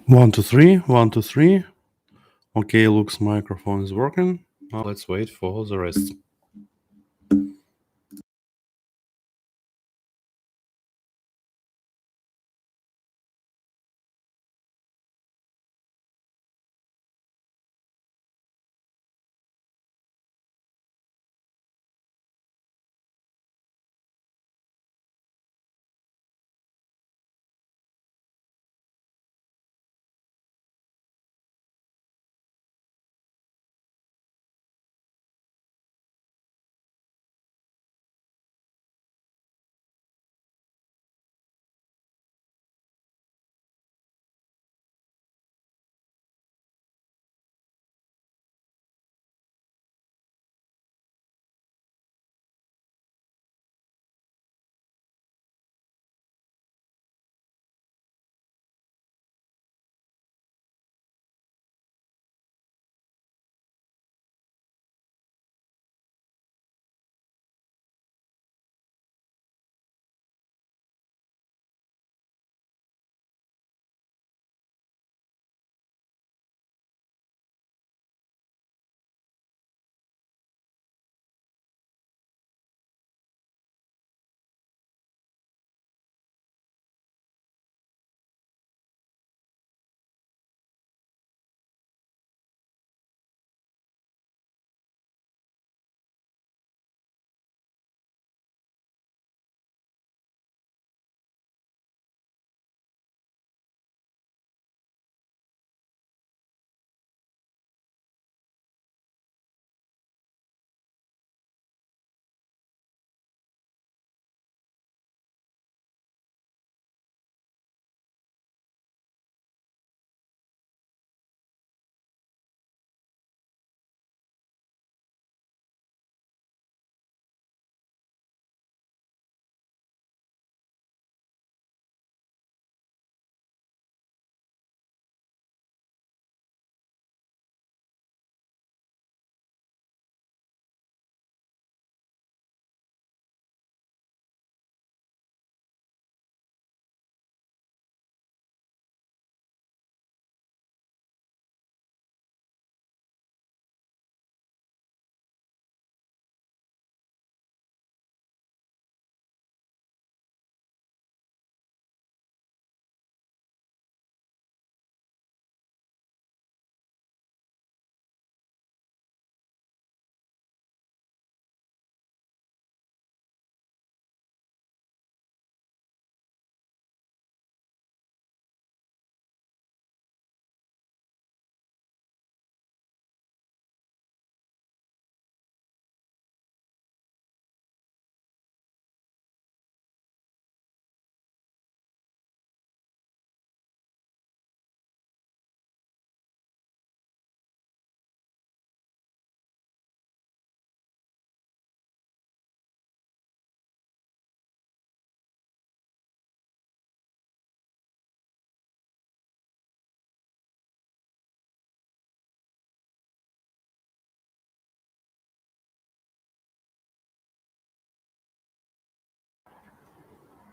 One, two, three. 1, 2, 3. Okay, looks microphone is working. Now let's wait for the rest.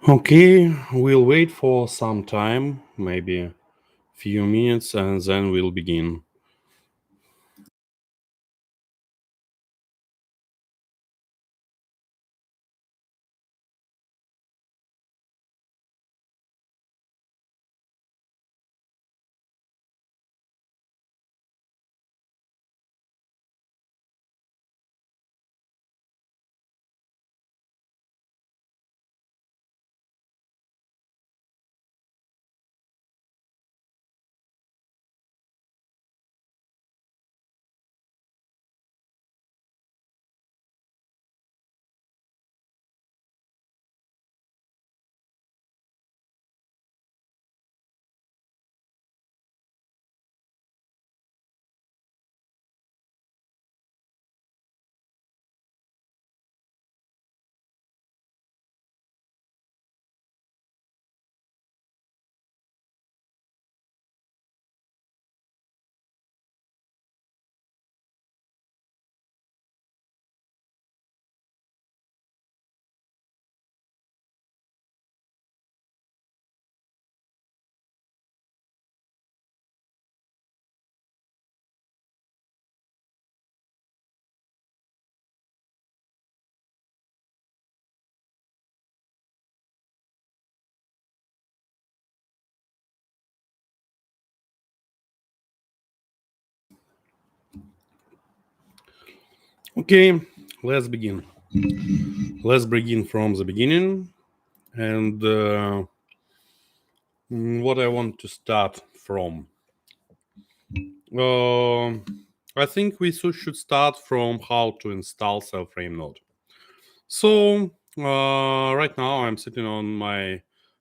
Okay, we'll wait for some time, maybe few minutes, and then we'll begin. Okay, let's begin. Let's begin from the beginning. And what I want to start from. I think we should start from how to install Cellframe node. So right now I'm sitting on my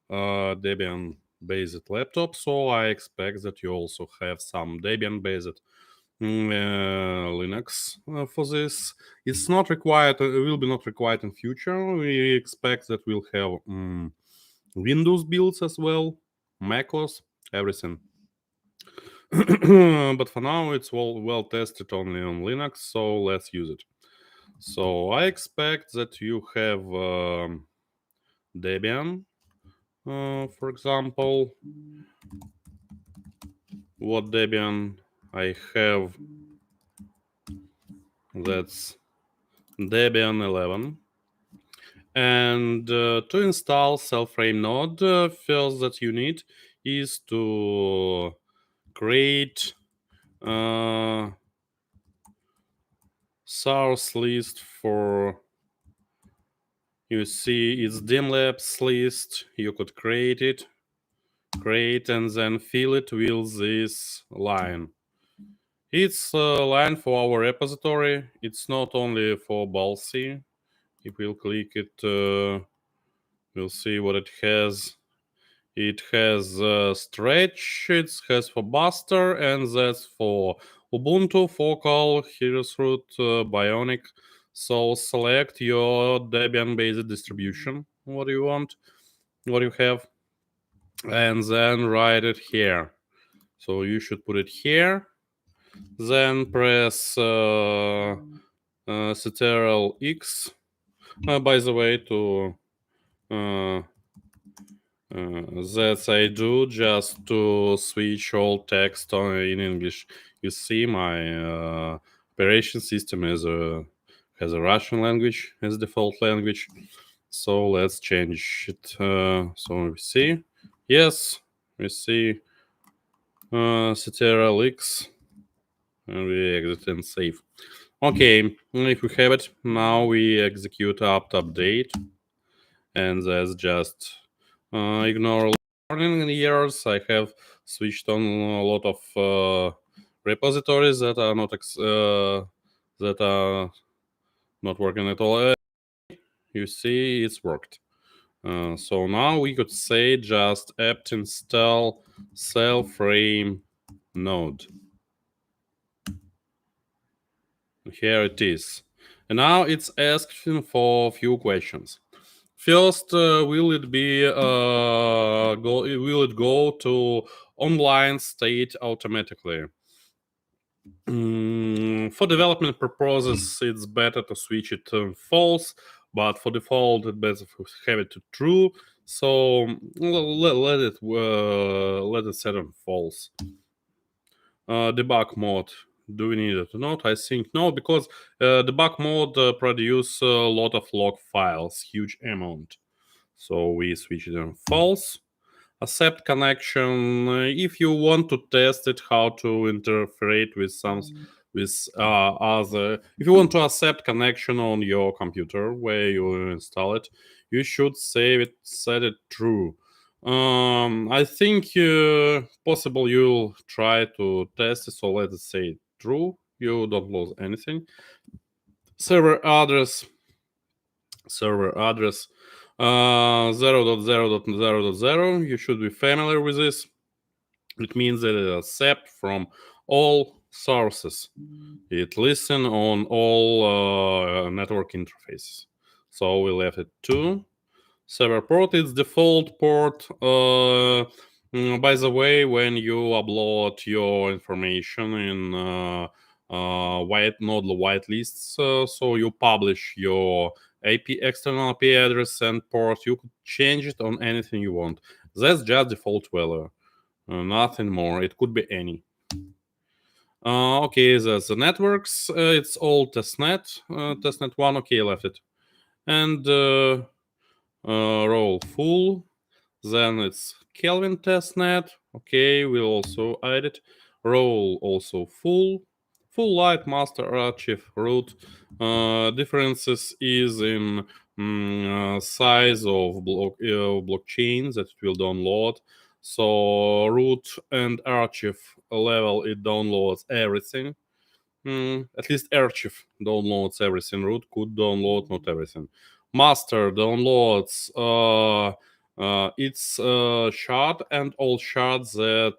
Debian based laptop, so I expect that you also have some Debian based Linux for this. It's not required, it will be not required in future. We expect that we'll have Windows builds as well, macOS, everything. But for now, it's well tested only on Linux, so let's use it. So I expect that you have Debian, for example. What Debian I have? That's Debian 11. And to install Cellframe node, first that you need is to create source list for, you see it's dApps list. You could create and then fill it with this line. It's a line for our repository. It's not only for Balsi. If we'll click it, we'll see what it has. It has stretch, it has for Buster, and that's for Ubuntu, Focal, Heroes Root, Bionic. So select your Debian-based distribution, what you want, what you have, and then write it here. So you should put it here. Then press Ctrl X. By the way, to that I do just to switch all text in English. You see, my operation system has a Russian language as default language. So let's change it. So we see, yes, we see Ctrl X, and we exit and save. Okay, if we have it, now we execute apt update, and that's just ignore learning years. I have switched on a lot of repositories that are not working at all. You see, it's worked. So now we could say just apt install Cellframe node. Here it is. And now it's asking for a few questions. First, will it go to online state automatically? For development purposes, it's better to switch it to false, but for default, it's better to have it to true. So let it set on false. Debug mode. Do we need it or not? I think no, because debug mode produce a lot of log files, huge amount. So we switch it on false. Accept connection. If you want to test it, how to interfere with other. If you want to accept connection on your computer where you install it, you should set it true. I think possible you'll try to test it. So let's say true. You don't lose anything. Server address. 0.0.0.0. You should be familiar with this. It means that it accepts from all sources. It listens on all network interfaces. So we left it 2. Server port is default port. By the way, when you upload your information in whitelists, so you publish your external IP address and port, you could change it on anything you want. That's just default value, nothing more. It could be any. Okay, there's the networks. It's all testnet. Testnet 1. Okay, left it. And role full. Then it's Kelvin testnet. Okay, we'll also add it. Role also full. full light, master, archive, root. Differences is in size of blockchain that it will download. So root and archive level, it downloads everything. At least archive downloads everything. Root could download not everything. Master downloads its shard and all shards that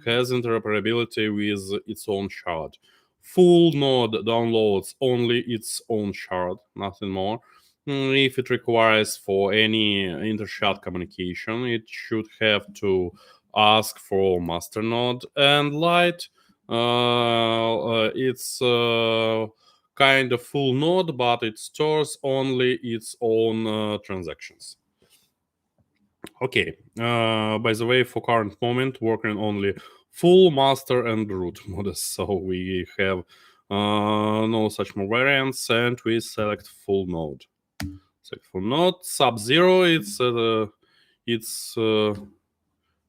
has interoperability with its own shard. Full node downloads only its own shard, nothing more. If it requires for any inter-shard communication, it should have to ask for master node. And light, it's kind of full node, but it stores only its own transactions. Okay. By the way, for current moment, working only full master and root modes, so we have no such more variants, and we select full node. Select full node. Sub-zero. It's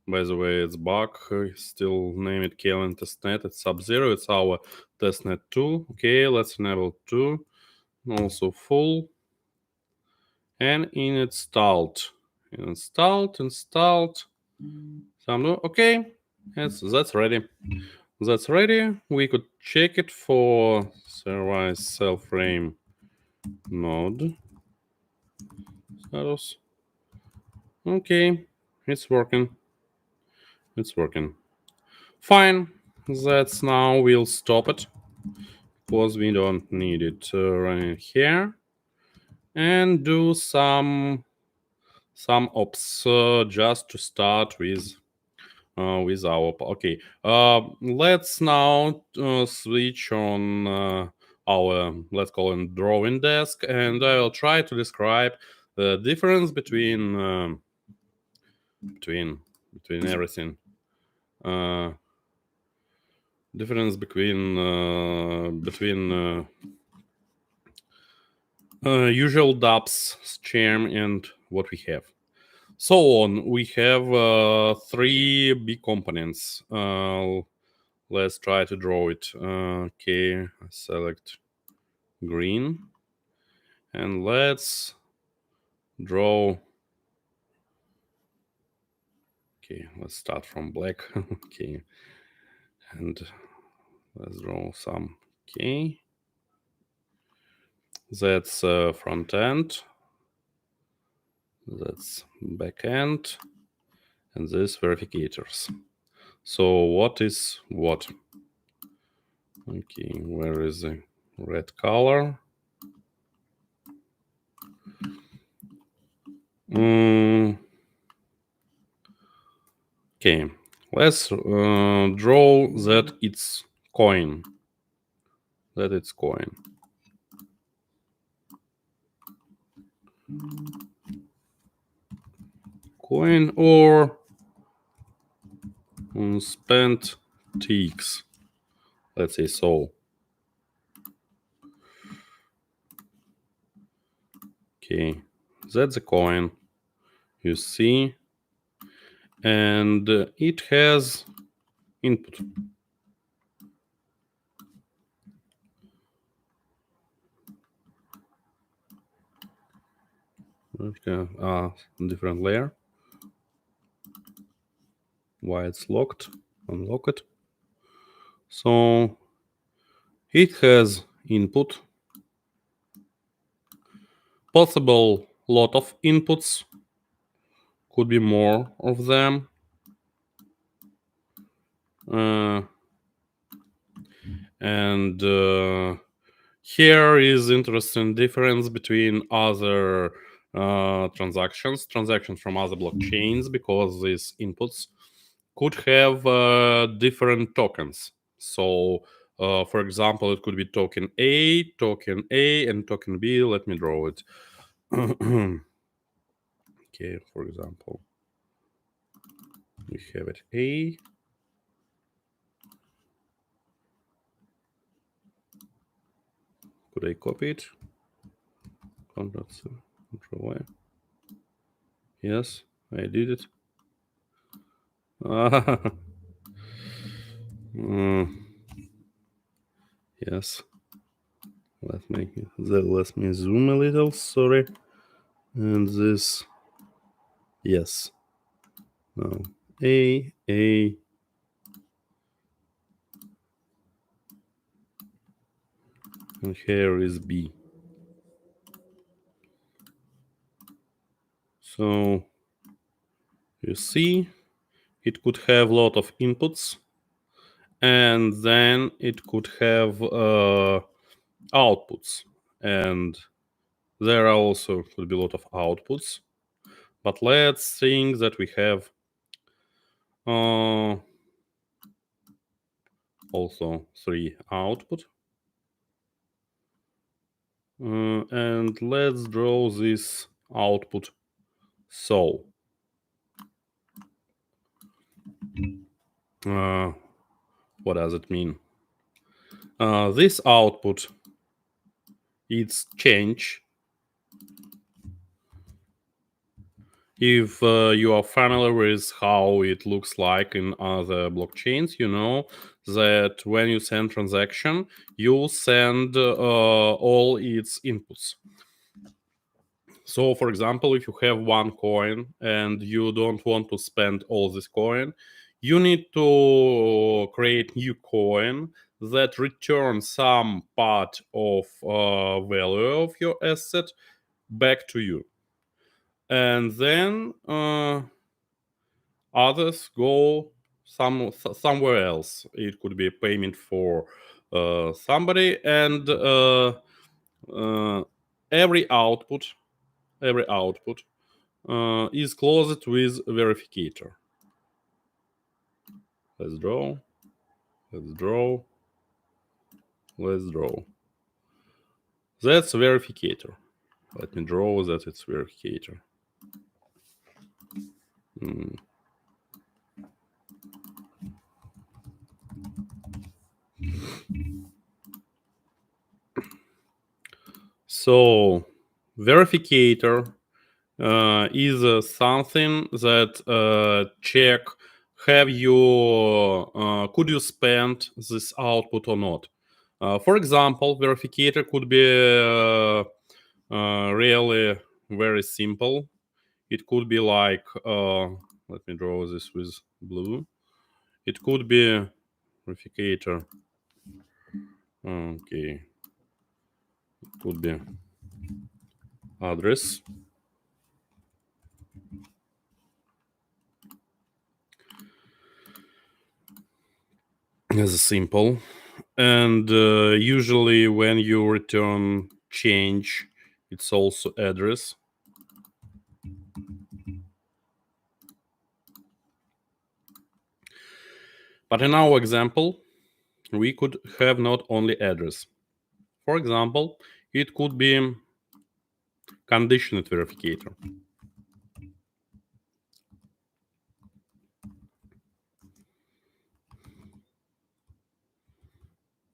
by the way, it's bug. Still name it Kalen testnet. It's Sub-zero. It's our testnet 2. Okay, let's enable 2. Also full. And installed. Okay, that's ready. That's ready. We could check it for service Cellframe node status. Okay, it's working. It's working. Fine. That's now we'll stop it because we don't need it running here, and do some ops just to start with our. Okay, let's now switch on our, let's call it, drawing desk, and I will try to describe the difference between everything. Difference between usual dApps charm and what we have. So on, we have 3 big components. Let's try to draw it. Okay, select green, and let's draw. Okay, let's start from black. Okay, and let's draw some. Okay, that's front end. That's back end, and this verificators. So what is what? Okay, where is the red color? Okay, let's draw that it's coin. Coin or spent TX. Let's say so. Okay, that's a coin. You see, and it has input. Okay, different layer. Why it's locked? Unlock it. So it has input. Possible lot of inputs. Could be more of them. And here is interesting difference between other transactions from other blockchains, because these inputs could have different tokens. So for example, it could be token A, and token B. Let me draw it. Okay, for example, we have it A. Could I copy it? Control Y. Yes, I did it. Yes. Let me zoom a little, sorry. And this, yes. Now A, and here is B. So you see, it could have a lot of inputs, and then it could have outputs. And there are also could be a lot of outputs. But let's think that we have also 3 output. And let's draw this output so. What does it mean? This output is change. If you are familiar with how it looks like in other blockchains, you know that when you send transaction, you send all its inputs. So, for example, if you have one coin and you don't want to spend all this coin, you need to create new coin that returns some part of value of your asset back to you. And then others go somewhere else. It could be a payment for somebody, and every output is closed with verificator. Let's draw. That's verificator. Let me draw that it's verificator. So verificator is something that check have you could you spend this output or not. For example, verificator could be really very simple. It could be like let me draw this with blue. It could be verificator. Okay, it could be address. As simple. And usually when you return change, it's also address. But in our example, we could have not only address. For example, it could be conditioned verificator.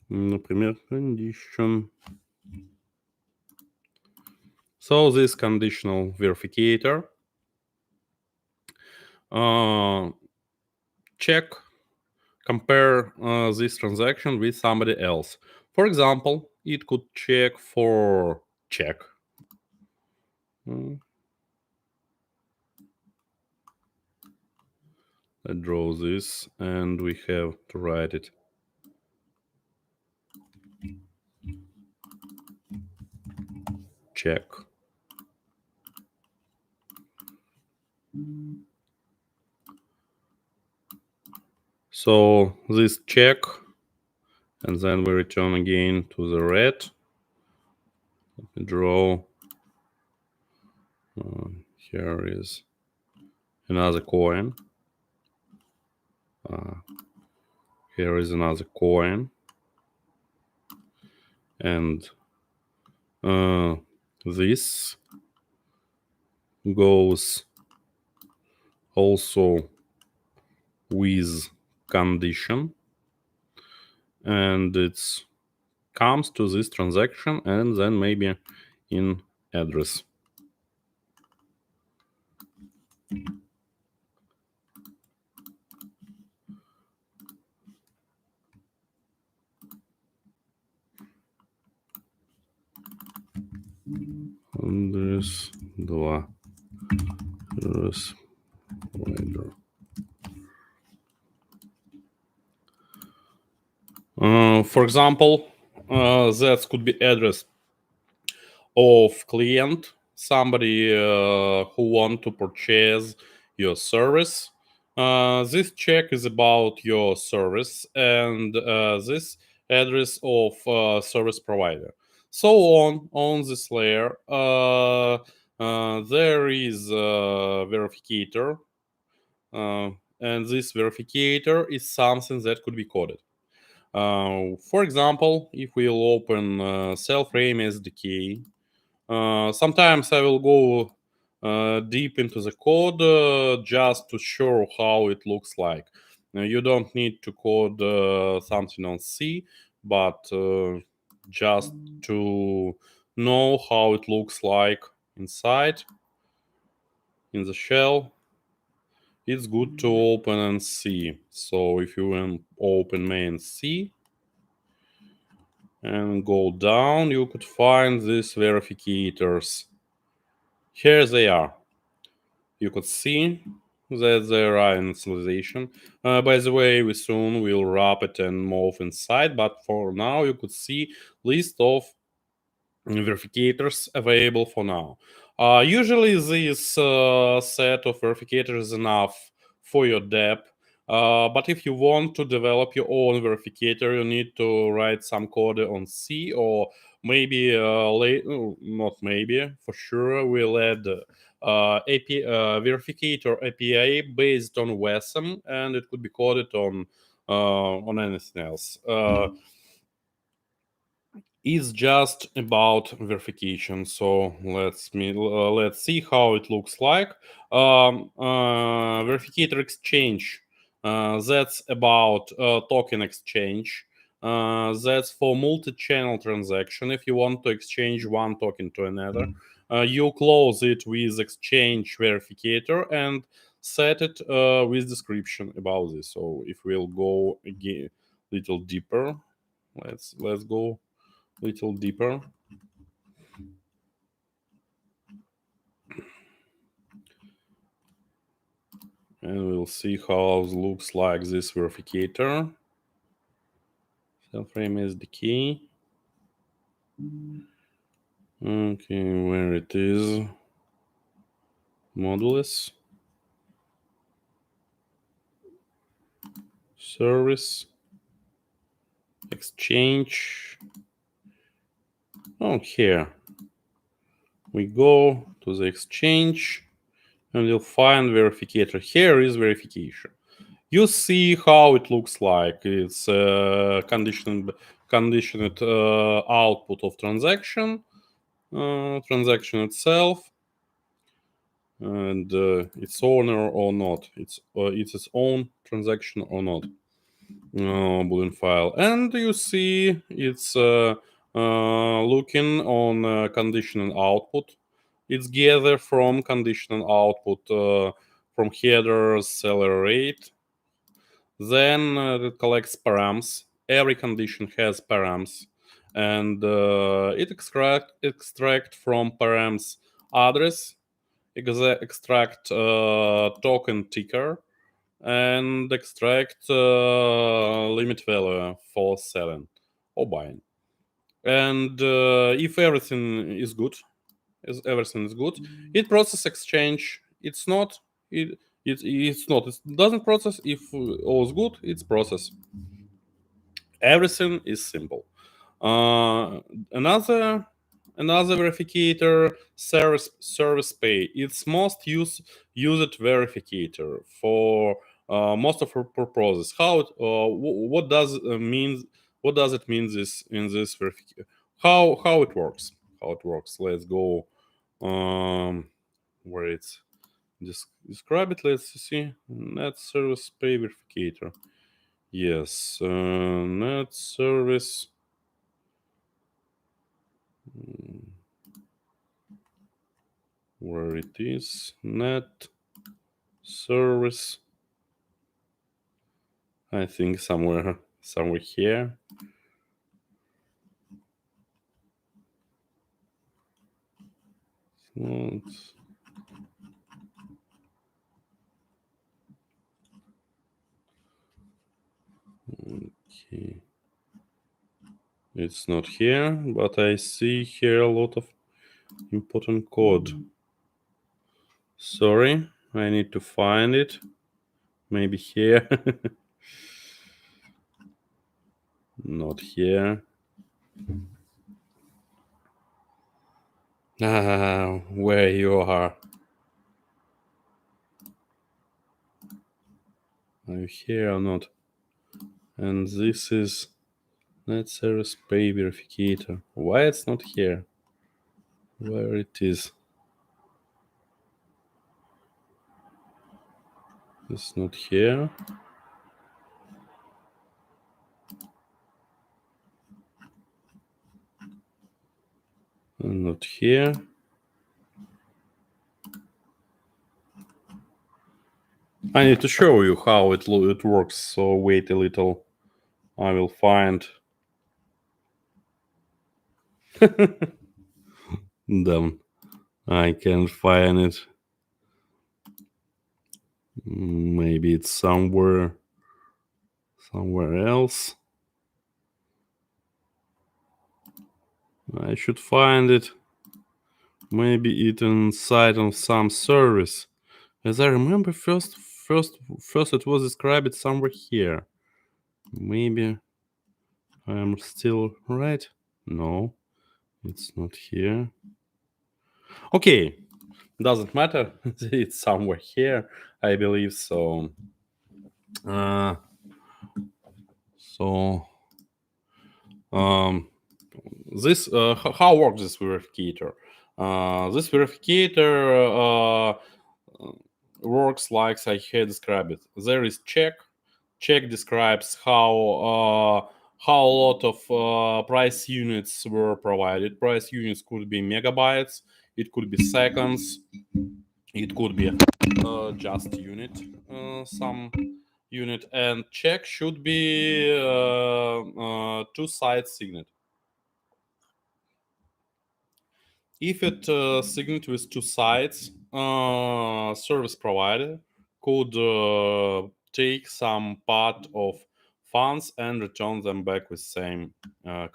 Например, condition. So this conditional verificator check, compare this transaction with somebody else. For example, it could check for check. I draw this and we have to write it. Check. So this check, and then we return again to the red. Let me draw. Here is another coin. Here is another coin. And this goes also with condition, and it comes to this transaction and then maybe in address. Address 2. Address provider. For example, that could be address of client, somebody who want to purchase your service. This check is about your service, and this address of service provider. So on this layer, there is a verificator, and this verificator is something that could be coded. For example, if we'll open Cellframe SDK, sometimes I will go deep into the code just to show how it looks like. Now, you don't need to code something on C, but just to know how it looks like inside in the shell, it's good to open and see. So if you open main C and go down, you could find these verificators. Here they are. You could see that there are initialization. By the way, we soon will wrap it and move inside, but for now you could see list of verificators available for now. Usually this set of verificators is enough for your dApp, but if you want to develop your own verificator, you need to write some code on C, or maybe not maybe, for sure we'll add verificator API based on WASM, and it could be coded on anything else. Is just about verification. So let's see how it looks like. Verificator exchange. That's about token exchange. That's for multi-channel transaction. If you want to exchange one token to another, you close it with exchange verificator and set it with description about this. So if we'll go again little deeper, let's go little deeper. And we'll see how it looks like this verificator. Cellframe is the key. Okay, where it is. Modulus. Service. Exchange. Oh, here. We go to the exchange and you'll find verificator. Here is verification. You see how it looks like. It's conditioned output of transaction itself, and its owner or not. It's its own transaction or not. Boolean file, and you see it's looking on conditional output. It's gathered from conditional output from header seller rate. Then it collects params. Every condition has params, and it extract from params address, extract token ticker, and extract limit value for selling or buying. And if everything is good, it process exchange. It's not. It's not. It doesn't process. If all is good, it's process. Everything is simple. Another verificator, service pay. It's most used verificator for most of our purposes. What does mean? What does it mean this in this verification? How it works? Let's go where it's describe it. Let's see. Net service pay verificator. Yes, net service. Where it is, net service. I think somewhere here. not. Okay. It's not here, but I see here a lot of important code. Sorry, I need to find it. Maybe here. Not here. Where you are? Are you here or not? And this is net service pay verificator. Why it's not here? Where it is? It's not here. And not here. I need to show you how it works. So wait a little. I will find. Damn, I can't find it. Maybe it's somewhere else. I should find it. Maybe it inside of some service. As I remember, first it was described somewhere here. Maybe I am still right. No, it's not here. Okay, doesn't matter. It's somewhere here, I believe. So, this how works this verificator? This verificator works like I had described it. There is check. Check describes how a lot of price units were provided. Price units could be megabytes. It could be seconds. It could be just unit, some unit, and check should be two-side signet. If it signet with two sides, service provider could take some part of funds and return them back with same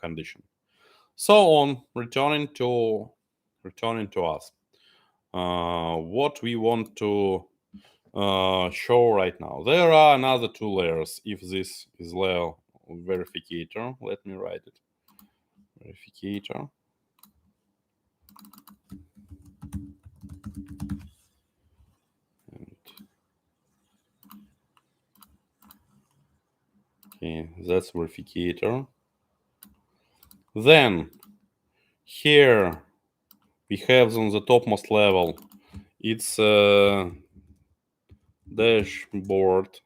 condition. So on returning to us. What we want to show right now. There are another two layers. If this is layer verificator, let me write it. Verificator. Okay, that's verificator. Then here we have on the topmost level, it's a dashboard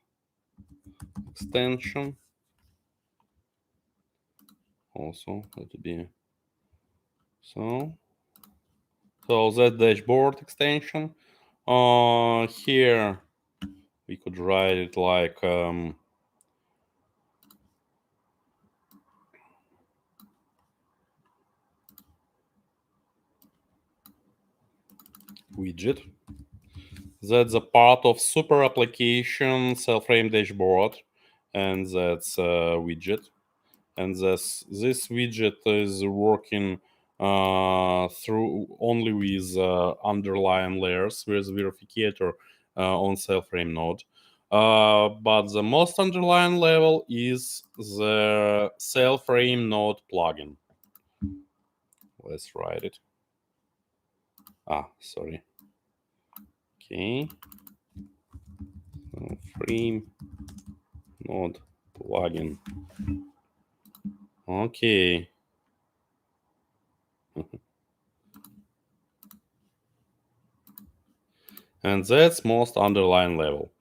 extension. Also have to be so that dashboard extension. Here we could write it like widget. That's a part of super application Cellframe dashboard, and that's a widget. And this widget is working through only with underlying layers with verificator on Cellframe node. But the most underlying level is the Cellframe node plugin. Let's write it. Sorry. Okay. Frame node plugin. Okay. And that's most underlying level.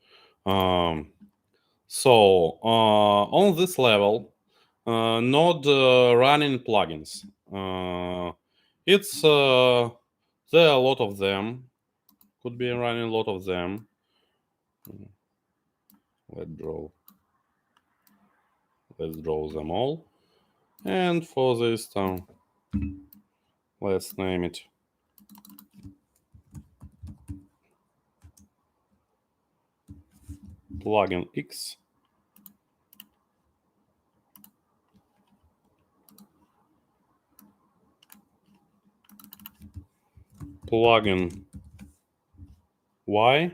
So on this level, node running plugins. It's there are a lot of them. Could be running a lot of them. Let's draw them all. And for this let's name it plugin X, plugin Y,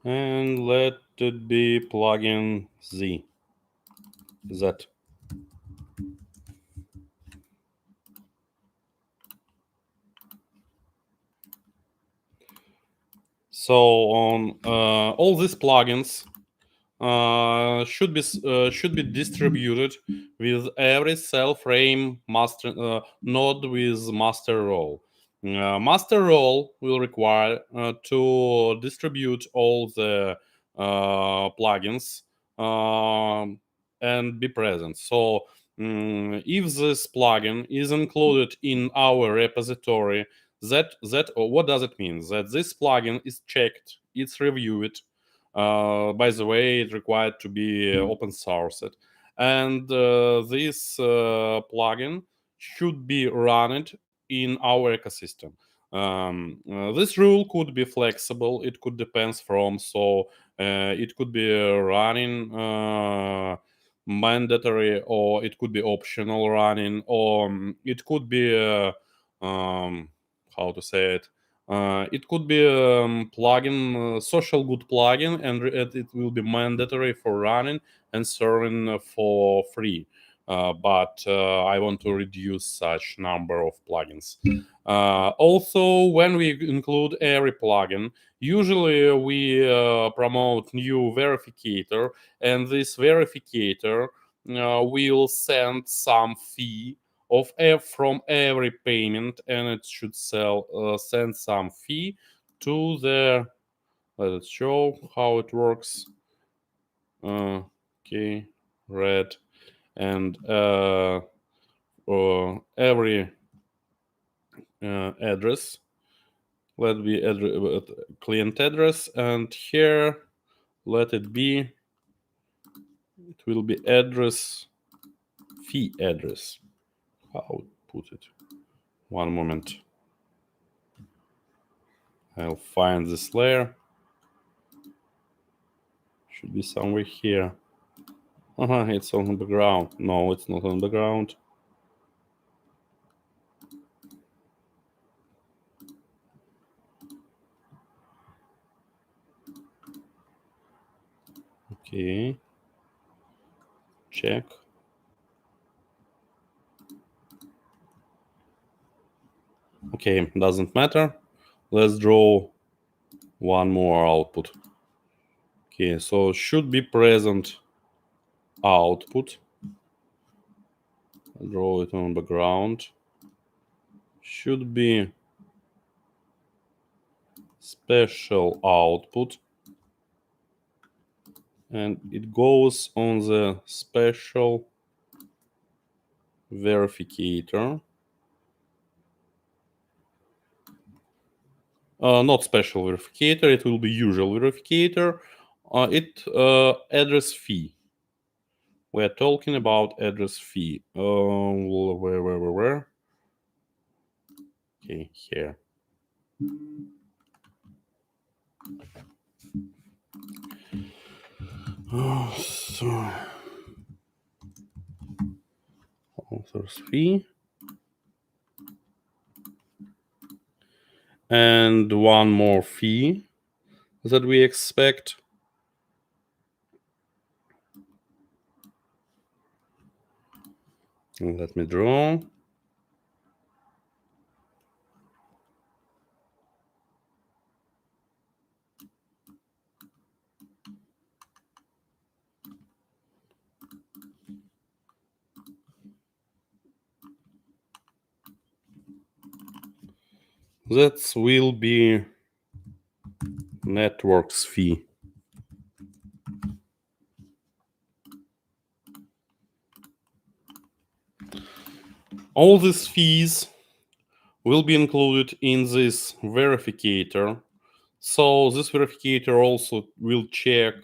and let it be plugin Z. So on all these plugins should be distributed with every Cellframe master node with master role. Master role will require to distribute all the plugins and be present. So if this plugin is included in our repository, that what does it mean? That this plugin is checked, it's reviewed. By the way, it required to be open sourced, and this plugin should be run in our ecosystem. This rule could be flexible. It could depends from, so it could be running mandatory, or it could be optional running, or it could be how to say it could be plugin, social good plugin, and it will be mandatory for running and serving for free. But I want to reduce such number of plugins. Also, when we include every plugin, usually we promote new verificator, and this verificator will send some fee of from every payment, and it should send some fee to the, let's show how it works. Okay, red, and every address, let be client address, and here let it be, it will be address, fee address. How put it? One moment. I'll find this layer. Should be somewhere here. It's on the background. No, it's not on the ground. Okay. Check. Okay, doesn't matter. Let's draw one more output. Okay, so should be present output. Draw it on background. Should be special output, and it goes on the special verificator. Not special verificator, it will be usual verificator. It address fee. We're talking about address fee. Where? Okay, here. So author's fee. And one more fee that we expect. Let me draw. That will be networks fee. All these fees will be included in this verificator. So this verificator also will check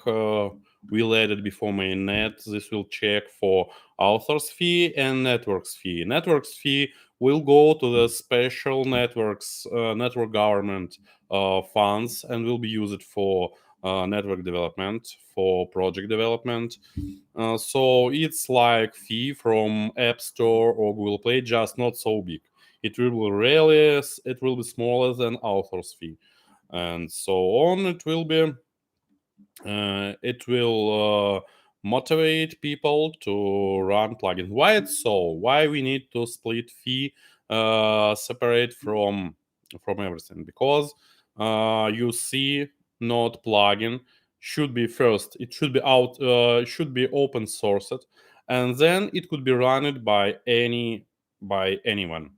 we'll add it before mainnet. This will check for author's fee and network's fee. Network's fee will go to the special network government funds, and will be used for network development, for project development. So it's like fee from App Store or Google Play, just not so big. It will be smaller than author's fee, and so on. It will motivate people to run plugins. Why it's so? Why we need to split fee separate from everything? Because you see, node plugin should be first. It should be should be open sourced, and then it could be run by anyone.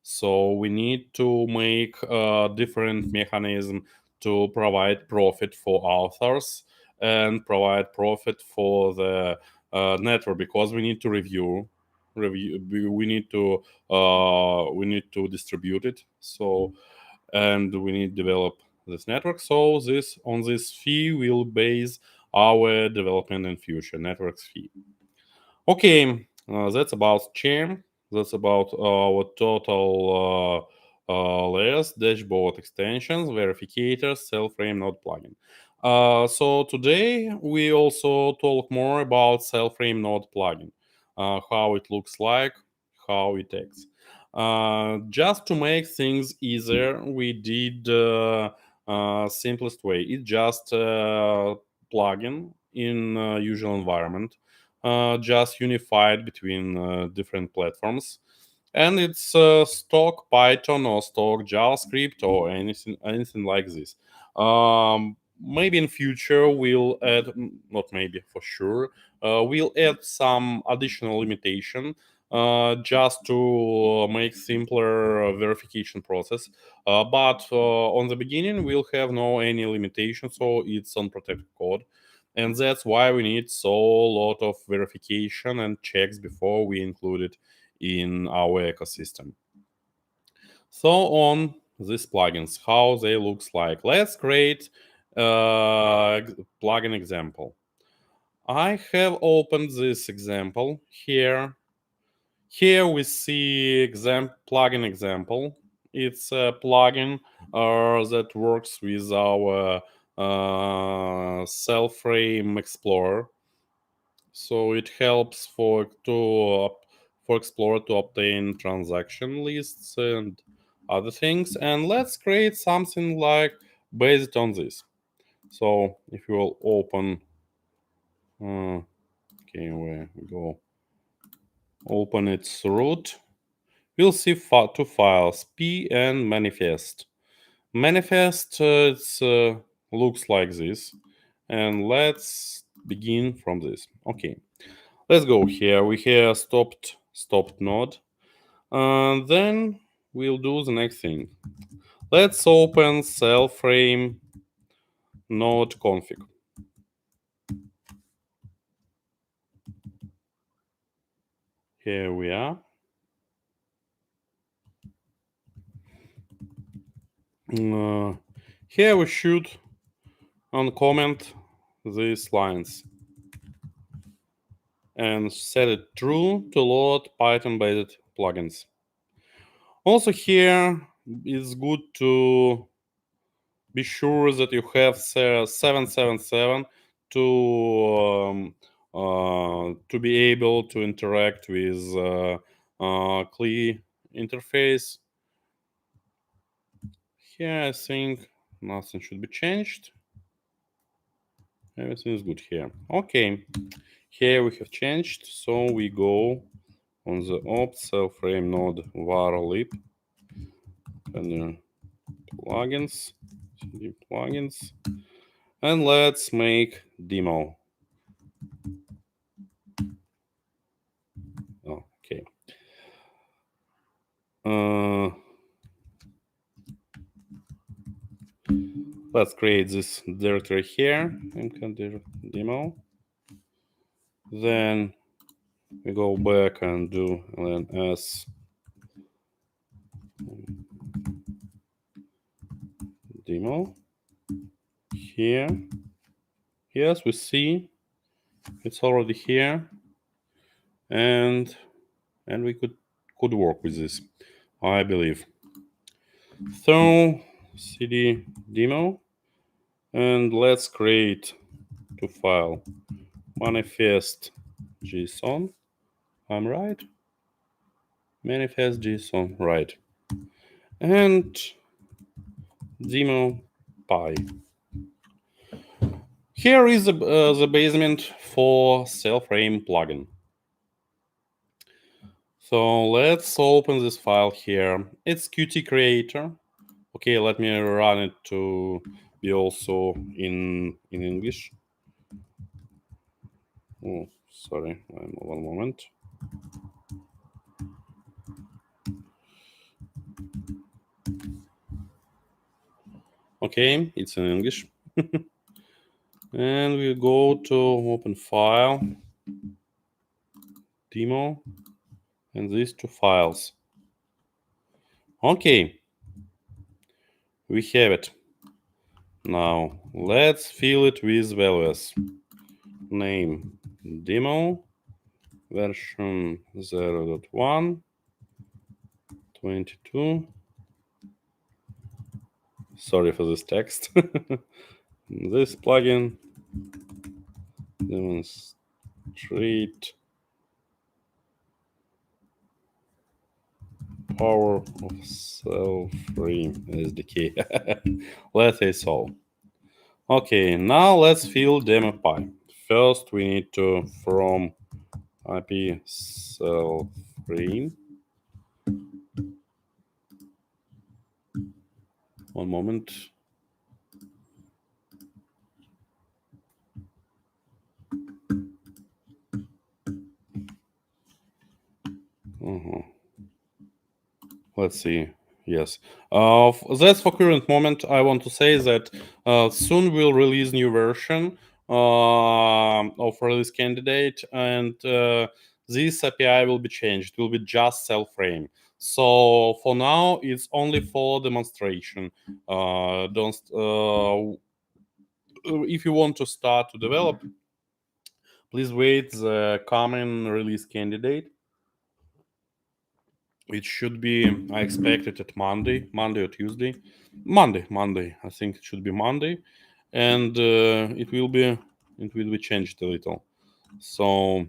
So we need to make a different mechanism to provide profit for authors and provide profit for the network, because we need to review we need to distribute it, so, and we need to develop this network. So this fee will base our development in future networks fee. Okay, that's about chain. That's about our total layers, dashboard extensions, verificators, Cellframe node plugin. So today we also talk more about Cellframe node plugin, how it looks like, how it acts. Just to make things easier, we did simplest way. It's just plugin in usual environment, just unified between different platforms, and it's stock Python or stock JavaScript or anything like this. Maybe in future we'll add, not maybe, for sure, we'll add some additional limitation, just to make simpler verification process. But on the beginning we'll have no any limitation, so it's unprotected code, and that's why we need so lot of verification and checks before we include it in our ecosystem. So on these plugins, how they looks like. Let's create a plugin example. I have opened this example here. Here we see plugin example. It's a plugin that works with our Cellframe Explorer. So it helps for Explorer to obtain transaction lists and other things. And let's create something like based on this. So if you will open, okay, where we go, open its root, we'll see two files, P and manifest. Manifest looks like this, and let's begin from this. Okay, let's go here. We have stopped node, and then we'll do the next thing. Let's open Cellframe node config. Here we are. Here we should uncomment these lines and set it true to load Python-based plugins. Also here, it's good to be sure that you have 777 to be able to interact with CLI interface. Here I think nothing should be changed. Everything is good here. Okay, here we have changed, so we go on the opt Cellframe node var lib and plugins, and let's make demo. Okay. Let's create this directory here, demo. Then we go back and do ls demo. Here, yes, we see It's already here, and we could work with this, I believe. So cd demo, and let's create to file manifest JSON. I'm right. Manifest JSON, right. And demo py. Here is the basement for Cellframe plugin. So let's open this file here. It's Qt Creator. Okay, let me run it to be also in English. Oh, sorry, one moment. Okay, it's in English. And we go to open file, demo, and these two files. Okay, we have it. Now let's fill it with values. Name demo, version 0.1, 22. Sorry for this text. This plugin demonstrate power of Cellframe SDK. Let's say so. Okay, now let's fill demo py. First, we need to from IP Cellframe. One moment. Let's see. Yes. That's for current moment. I want to say that soon we'll release new version of release candidate, and this API will be changed. It will be just Cellframe. So for now, it's only for demonstration. Don't. If you want to start to develop, please wait the common release candidate. It should be, I expect it at Monday or Tuesday. Monday. I think it should be Monday, and it will be changed a little. So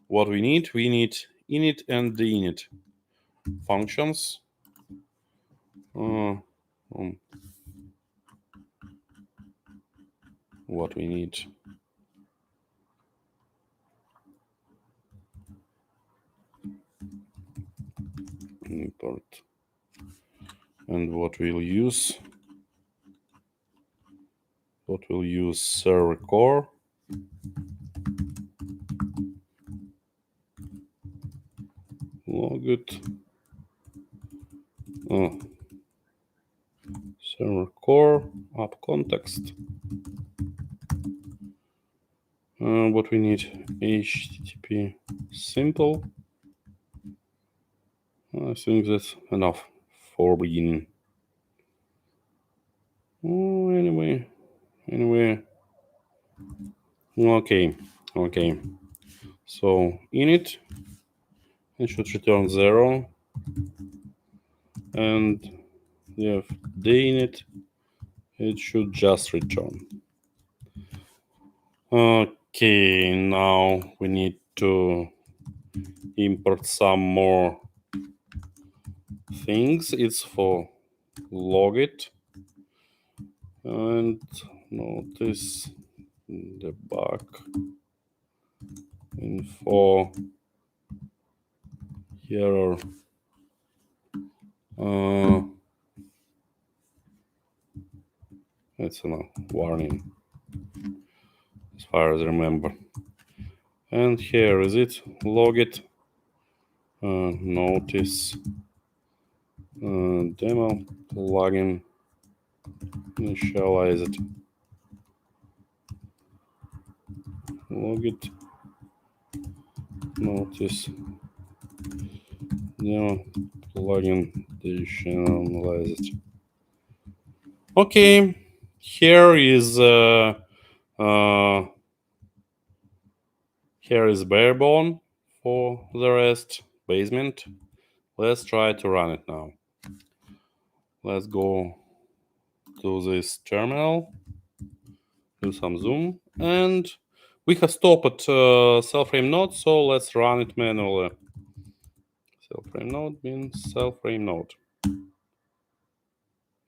what we need init and the init functions. What we need. Import. And what we'll use server core. Log it. Server core app context. What we need, HTTP simple. I think that's enough for beginning. Anyway. Okay. So init, it should return 0, and if deinit, it should just return. Okay, now we need to import some more things. It's for logit, and notice debug info error. It's a warning as far as I remember. And here is it, logit, notice, demo plugin, initialize it, logit, notice, demo plugin, initialize it. Okay, here is Here is barebone. For the rest, basement. Let's try to run it now. Let's go to this terminal, do some zoom, and we have stopped at Cellframe node, so let's run it manually. Cellframe node means Cellframe node.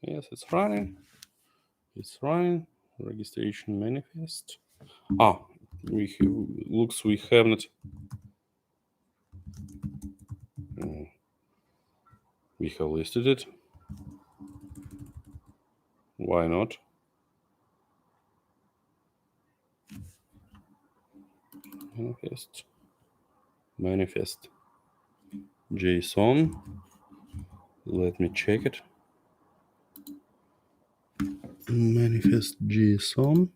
Yes, it's running. It's running. Registration manifest. Looks we haven't. We have listed it. Why not? Manifest JSON. Let me check it. Manifest JSON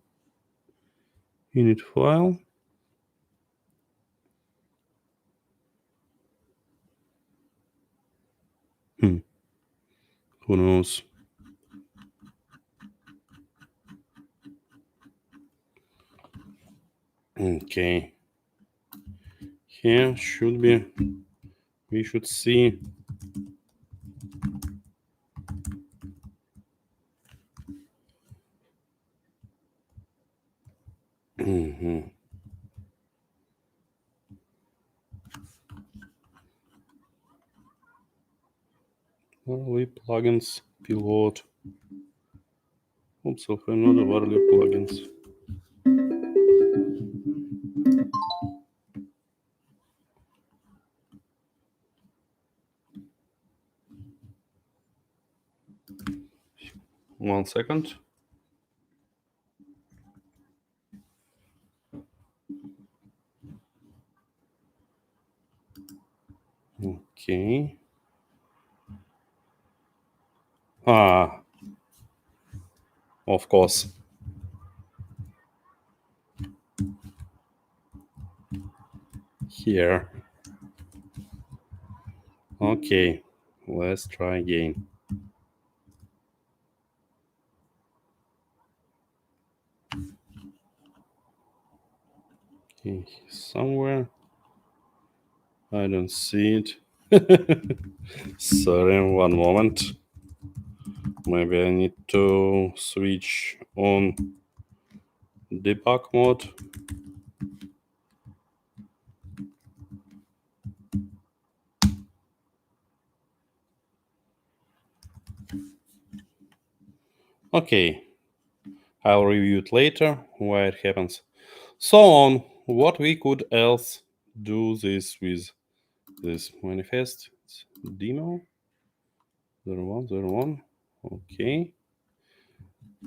init file. Who knows? Okay. Here should be. We should see. Warly plugins pivot. Oops, another Warly plugins. One second. Okay. Of course. Here. Okay. Let's try again. Okay, somewhere. I don't see it. Sorry, one moment. Maybe I need to switch on debug mode. Okay, I'll review it later why it happens. So on what we could else do this with this manifest. It's demo 0101. Okay,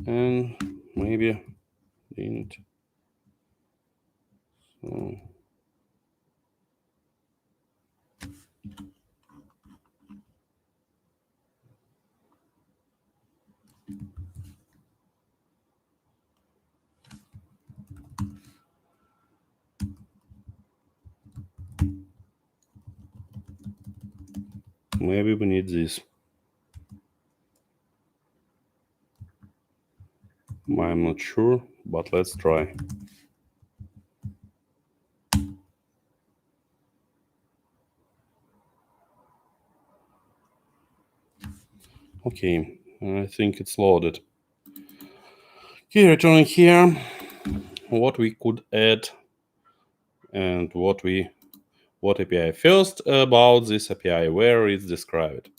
and maybe didn't. So maybe we need this. I'm not sure, but let's try. Okay, I think it's loaded. Okay, returning here, what we could add and what API. First, about this API, where it's described.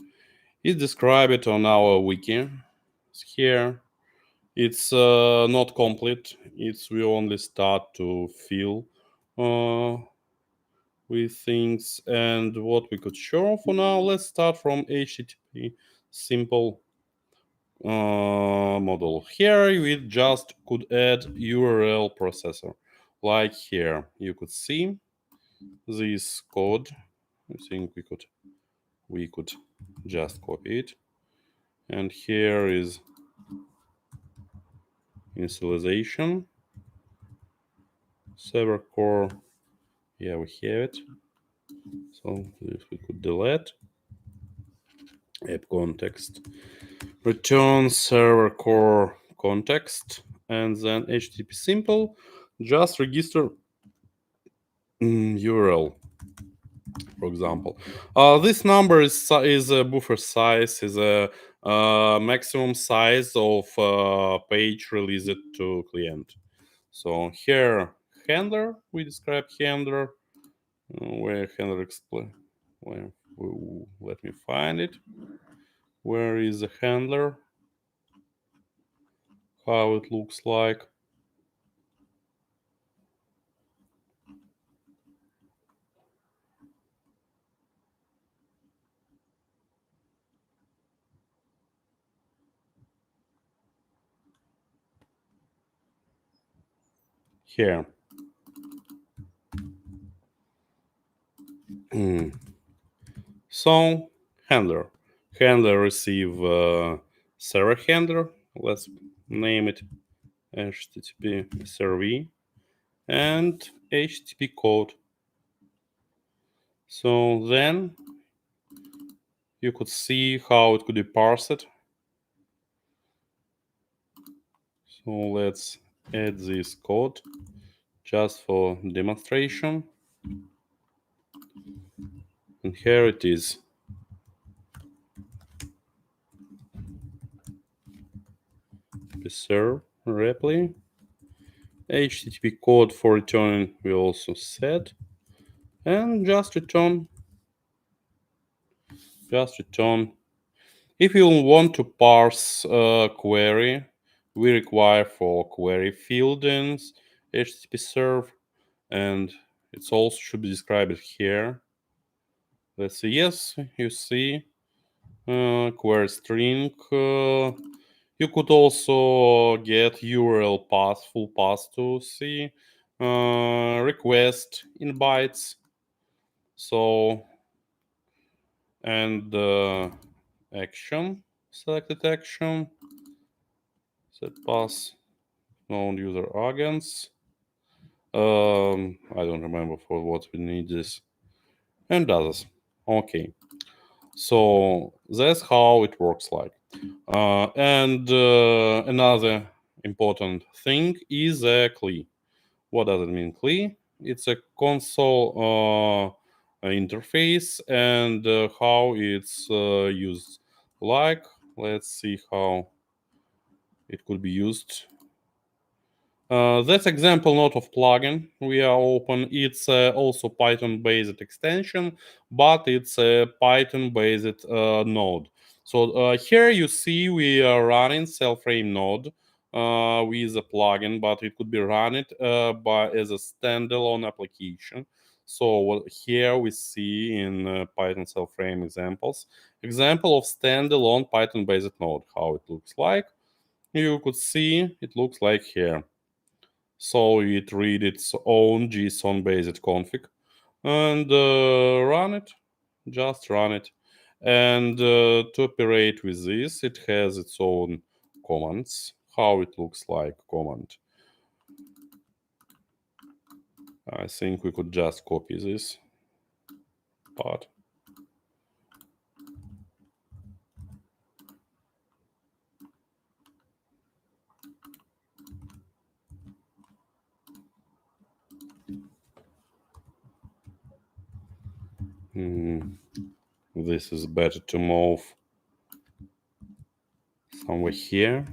It's described on our wiki. It's here. It's not complete. We only start to fill with things. And what we could show for now, let's start from HTTP simple model. Here we just could add URL processor. Like here, you could see this code. I think we could just copy it. And here is initialization, server core. Yeah, we have it. So this we could delete. App context, return server core context, and then HTTP simple. Just register URL, for example. This number is a buffer size, is a maximum size of page released to client. So here handler, we describe handler, where handler explain. Where, let me find it. Where is the handler? How it looks like. Here. So handler. Handler receive server handler. Let's name it HTTP server and HTTP code. So then you could see how it could be parsed. So let's add this code just for demonstration. And here it is. Serve reply. HTTP code for returning we also set. And just return. If you want to parse a query, we require for query field in HTTP serve, and it also should be described here. Let's see. Yes, you see query string. You could also get URL path, full path to see request in bytes. So and action, selected action, set path, known user agents. I don't remember for what we need this, and others. Okay, so that's how it works like. And another important thing is a CLI. What does it mean, CLI? It's a console interface and how it's used. Like, let's see how it could be used. That's example not of plugin we are open. It's also Python-based extension, but it's a Python-based node. So here you see we are running Cellframe node with a plugin, but it could be run it as a standalone application. So here we see in Python Cellframe example of standalone Python-based node, how it looks like. You could see it looks like here. So it read its own JSON based config and run it, just run it. And to operate with this, it has its own commands, how it looks like command. I think we could just copy this part. This is better to move somewhere here.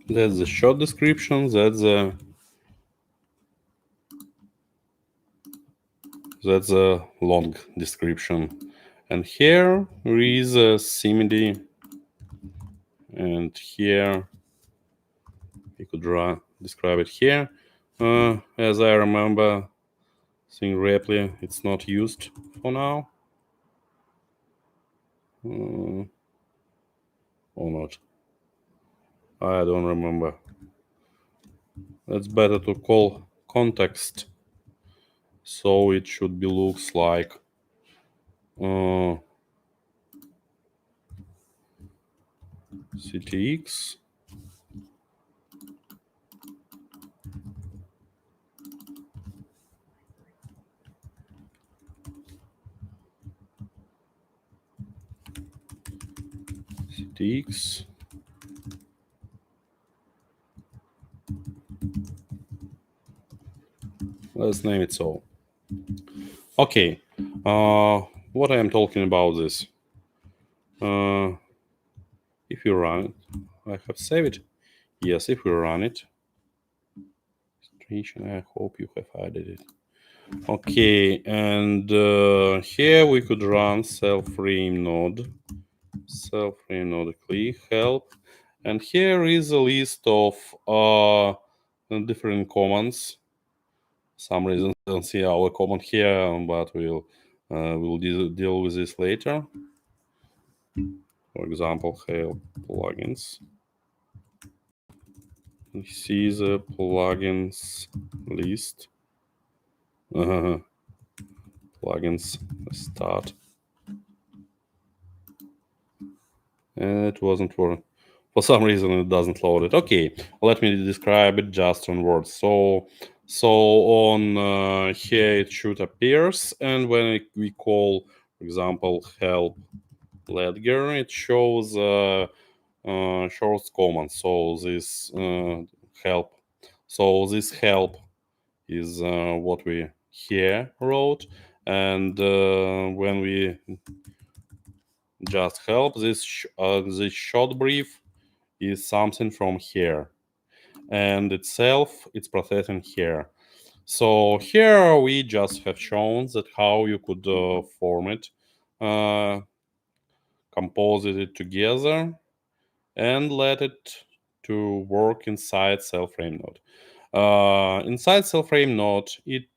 That's the short description. That's a long description. And here is a CMD. And here you could describe it here. As I remember, seeing reply, it's not used for now. Or not. I don't remember. That's better to call context So it should be looks like CTX. CTX. Let's name it so. Okay. What I am talking about this. If you run it, I have saved it. Yes, if we run it. I hope you have added it. Okay, and here we could run Cellframe node. Cellframe node click help. And here is a list of different commands. Some reason I don't see our command here, but we'll deal with this later. For example, help plugins. We see the plugins list. Plugins start. And it wasn't for some reason it doesn't load it. Okay, let me describe it just on words. So on here it should appears, and when we call, for example, help ledger, it shows command. So this help. So this help is what we here wrote, and when we just help, this short brief is something from here, and itself it's processing here. So here we just have shown that how you could format, compose it together, and let it to work inside Cellframe node. Inside Cellframe node, it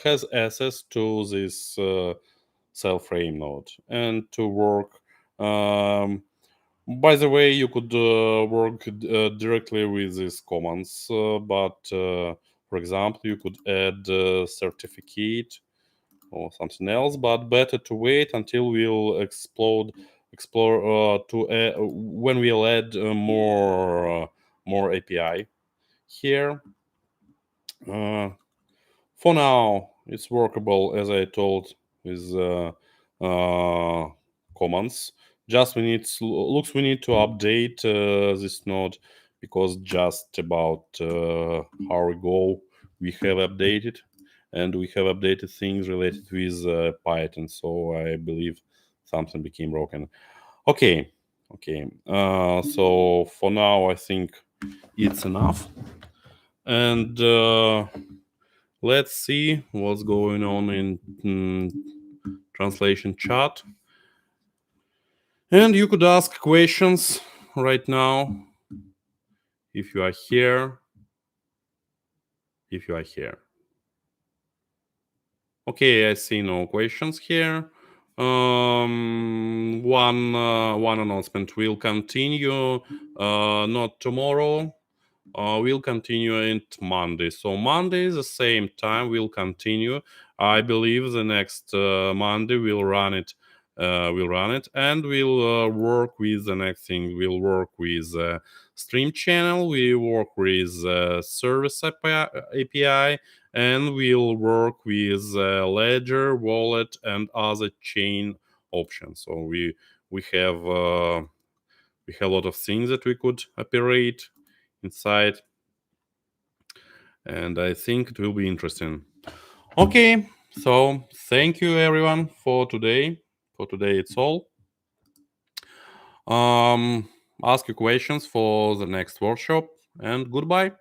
has access to this Cellframe node, and to work. By the way, you could work directly with these commands, but for example, you could add a certificate or something else. But better to wait until we'll explore when we'll add more API here. For now, it's workable as I told with commands. Just we need to update this node, because just about hour ago we have updated, and we have updated things related with Python. So I believe something became broken. Okay. So for now I think it's enough, and let's see what's going on in translation chat. And you could ask questions right now if you are here. Okay, I see no questions here. One announcement will continue, not tomorrow. We'll continue it Monday. So Monday, the same time, we'll continue. I believe the next Monday we'll run it. And we'll work with the next thing. We'll work with stream channel. We work with service API, and we'll work with ledger, wallet, and other chain options. So we have a lot of things that we could operate inside, and I think it will be interesting. Okay, so thank you everyone for today. It's all. Ask your questions for the next workshop, and goodbye.